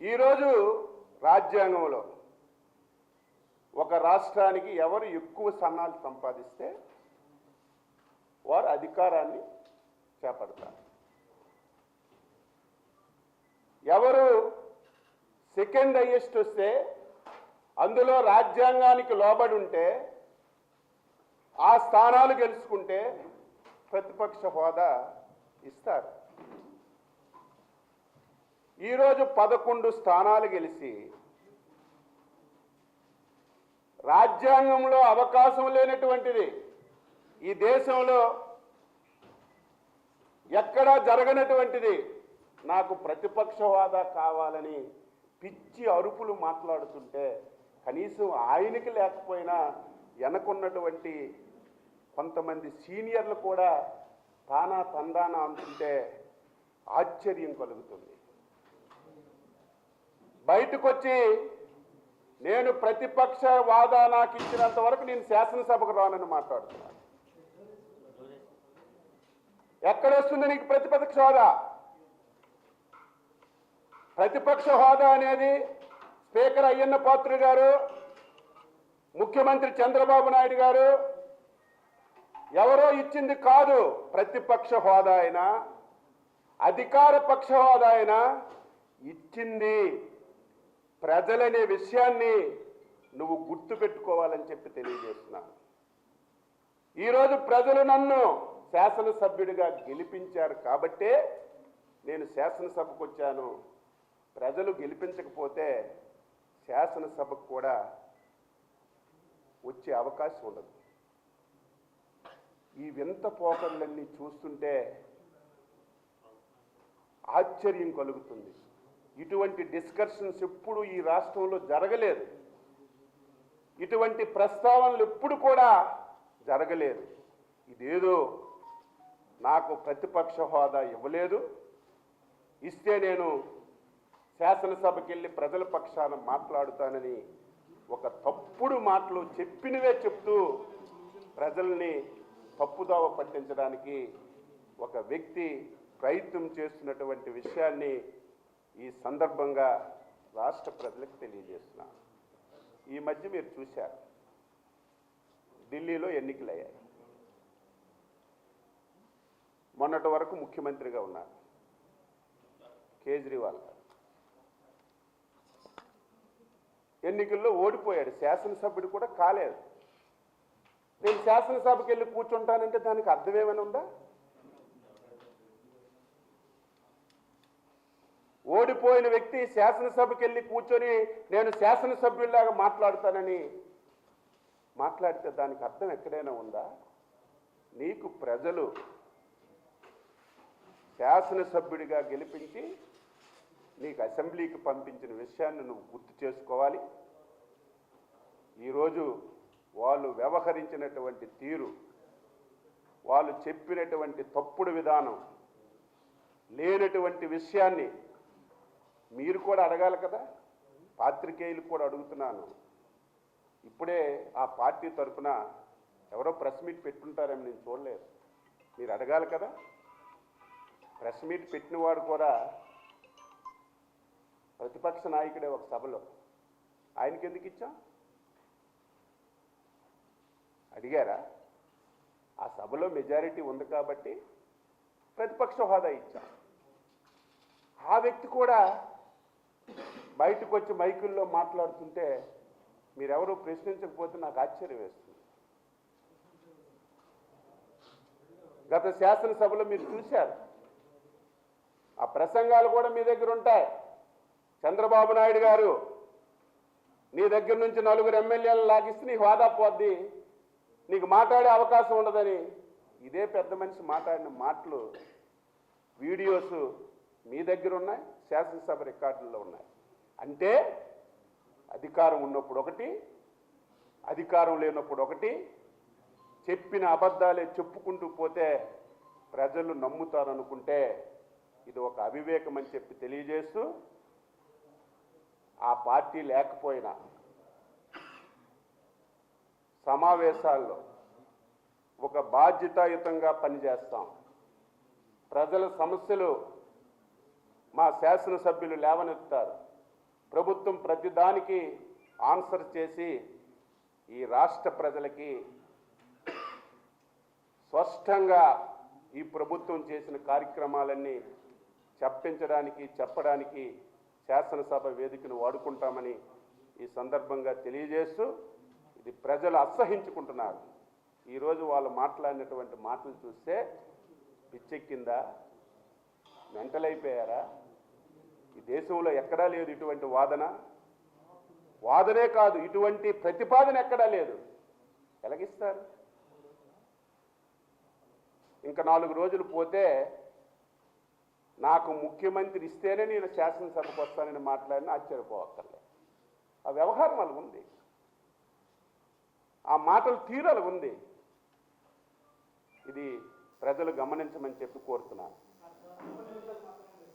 ఈరోజు రాజ్యాంగంలో ఒక రాష్ట్రానికి ఎవరు ఎక్కువ స్థానాలు సంపాదిస్తే వారు అధికారాన్ని చేపడతారు. ఎవరు సెకండ్ హైయెస్ట్ వస్తే అందులో రాజ్యాంగానికి లోబడి ఉంటే ఆ స్థానాలు గెలుచుకుంటే ప్రతిపక్ష హోదా ఇస్తారు. ఈరోజు 11 స్థానాలు గెలిచి రాజ్యాంగంలో అవకాశం లేనటువంటిది ఈ దేశంలో ఎక్కడా జరగనటువంటిది నాకు ప్రతిపక్ష హోదా కావాలని పిచ్చి అరుపులు మాట్లాడుతుంటే కనీసం ఆయనకి లేకపోయినా వెనకున్నటువంటి కొంతమంది సీనియర్లు కూడా తానా తందానా అంటుంటే ఆశ్చర్యం కలుగుతుంది. బయటకు వచ్చి నేను ప్రతిపక్ష వాదా నాకు ఇచ్చినంత వరకు నేను శాసనసభకు రానని మాట్లాడుతున్నాను. ఎక్కడొస్తుంది నీకు ప్రతిపక్ష హోదా? ప్రతిపక్ష హోదా అనేది స్పీకర్ అయ్యన్న పాత్రుడు గారు, ముఖ్యమంత్రి చంద్రబాబు నాయుడు గారు ఎవరో ఇచ్చింది కాదు. ప్రతిపక్ష హోదా అయినా అధికార పక్ష హోదా అయినా ఇచ్చింది ప్రజలనే విషయాన్ని నువ్వు గుర్తుపెట్టుకోవాలని చెప్పి తెలియజేస్తున్నాను. ఈరోజు ప్రజలు నన్ను శాసనసభ్యుడిగా గెలిపించారు కాబట్టే నేను శాసనసభకు వచ్చాను. ప్రజలు గెలిపించకపోతే శాసనసభకు కూడా వచ్చే అవకాశం ఉండదు. ఈ వింత పోకళ్ళన్నీ చూస్తుంటే ఆశ్చర్యం కలుగుతుంది. ఇటువంటి డిస్కషన్స్ ఎప్పుడు ఈ రాష్ట్రంలో జరగలేదు. ఇటువంటి ప్రస్తావనలు ఎప్పుడు కూడా జరగలేదు. ఇదేదో నాకు ప్రతిపక్ష హోదా ఇవ్వలేదు, ఇస్తే నేను శాసనసభకి వెళ్ళి ప్రజల పక్షాన మాట్లాడుతానని ఒక తప్పుడు మాటలు చెప్పినవే చెప్తూ ప్రజల్ని తప్పుదోవ పట్టించడానికి ఒక వ్యక్తి ప్రయత్నం చేస్తున్నటువంటి విషయాన్ని ఈ సందర్భంగా రాష్ట్ర ప్రజలకు తెలియజేస్తున్నాను. ఈ మధ్య మీరు చూశారు, ఢిల్లీలో ఎన్నికలు అయ్యాయి. మొన్నటి వరకు ముఖ్యమంత్రిగా ఉన్నారు కేజ్రీవాల్ గారు. ఎన్నికల్లో ఓడిపోయాడు, శాసనసభ్యుడు కూడా కాలేదు. నేను శాసనసభకి వెళ్ళి కూర్చుంటానంటే దానికి అర్థమేమైనా ఉందా? ఓడిపోయిన వ్యక్తి శాసనసభకి వెళ్ళి కూర్చొని నేను శాసనసభ్యుల్లాగా మాట్లాడుతానని మాట్లాడితే దానికి అర్థం ఎక్కడైనా ఉందా? నీకు ప్రజలు శాసనసభ్యుడిగా గెలిపించి నీకు అసెంబ్లీకి పంపించిన విషయాన్ని నువ్వు గుర్తు చేసుకోవాలి. ఈరోజు వాళ్ళు వ్యవహరించినటువంటి తీరు, వాళ్ళు చెప్పినటువంటి తప్పుడు విధానం, లేనటువంటి విషయాన్ని మీరు కూడా అడగాలి కదా. పాత్రికేయులకు కూడా అడుగుతున్నాను. ఇప్పుడే ఆ పార్టీ తరఫున ఎవరో ప్రెస్ మీట్ పెట్టుంటారేమో, నేను చూడలేదు. మీరు అడగాలి కదా. ప్రెస్ మీట్ పెట్టినవాడు కూడా ప్రతిపక్ష నాయకుడే ఒక సభలో. ఆయనకి ఎందుకు ఇచ్చాం? అడిగారా? ఆ సభలో మెజారిటీ ఉంది కాబట్టి ప్రతిపక్ష హోదా ఇచ్చాం. ఆ వ్యక్తి కూడా బయటకు వచ్చి మైకుల్లో మాట్లాడుతుంటే మీరెవరూ ప్రశ్నించకపోతే నాకు ఆశ్చర్యం వేస్తుంది. గత శాసనసభలో మీరు చూశారు, ఆ ప్రసంగాలు కూడా మీ దగ్గర ఉంటాయి. చంద్రబాబు నాయుడు గారు నీ దగ్గర నుంచి 4 ఎమ్మెల్యేలను లాగిస్తే నీ హోదా పోద్ది, నీకు మాట్లాడే అవకాశం ఉండదని ఇదే పెద్ద మనిషి మాట్లాడిన మాటలు వీడియోస్ మీ దగ్గర ఉన్నాయి, శాసనసభ రికార్డుల్లో ఉన్నాయి. అంటే అధికారం ఉన్నప్పుడు ఒకటి, అధికారం లేనప్పుడు ఒకటి, చెప్పిన అబద్ధాలే చెప్పుకుంటూ పోతే ప్రజలు నమ్ముతారనుకుంటే ఇది ఒక అవివేకం అని చెప్పి తెలియజేస్తూ, ఆ పార్టీ లేకపోయినా సమావేశాల్లో ఒక బాధ్యతాయుతంగా పనిచేస్తాం. ప్రజల సమస్యలు మా శాసనసభ్యులు లేవనెత్తారు. ప్రభుత్వం ప్రతిదానికి ఆన్సర్ చేసి ఈ రాష్ట్ర ప్రజలకి స్పష్టంగా ఈ ప్రభుత్వం చేసిన కార్యక్రమాలన్నీ చెప్పడానికి శాసనసభ వేదికను వాడుకుంటామని ఈ సందర్భంగా తెలియజేస్తూ, ఇది ప్రజలు అసహించుకుంటున్నారు. ఈరోజు వాళ్ళు మాట్లాడినటువంటి మాటలు చూస్తే పిచ్చెక్కిందా, మెంటల్ అయిపోయారా? ఈ దేశంలో ఎక్కడా లేదు ఇటువంటి వాదనే కాదు, ఇటువంటి ప్రతిపాదన ఎక్కడా లేదు. ఎలాగిస్తారు? ఇంకా 4 రోజులు పోతే నాకు ముఖ్యమంత్రి ఇస్తేనే నేను శాసనసభకు వస్తానని మాట్లాడినా ఆశ్చర్యపోవక్కర్లే. ఆ వ్యవహారం అలా ఉంది, ఆ మాటలు తీరు అలా ఉంది. ఇది ప్రజలు గమనించమని చెప్పి కోరుతున్నాను.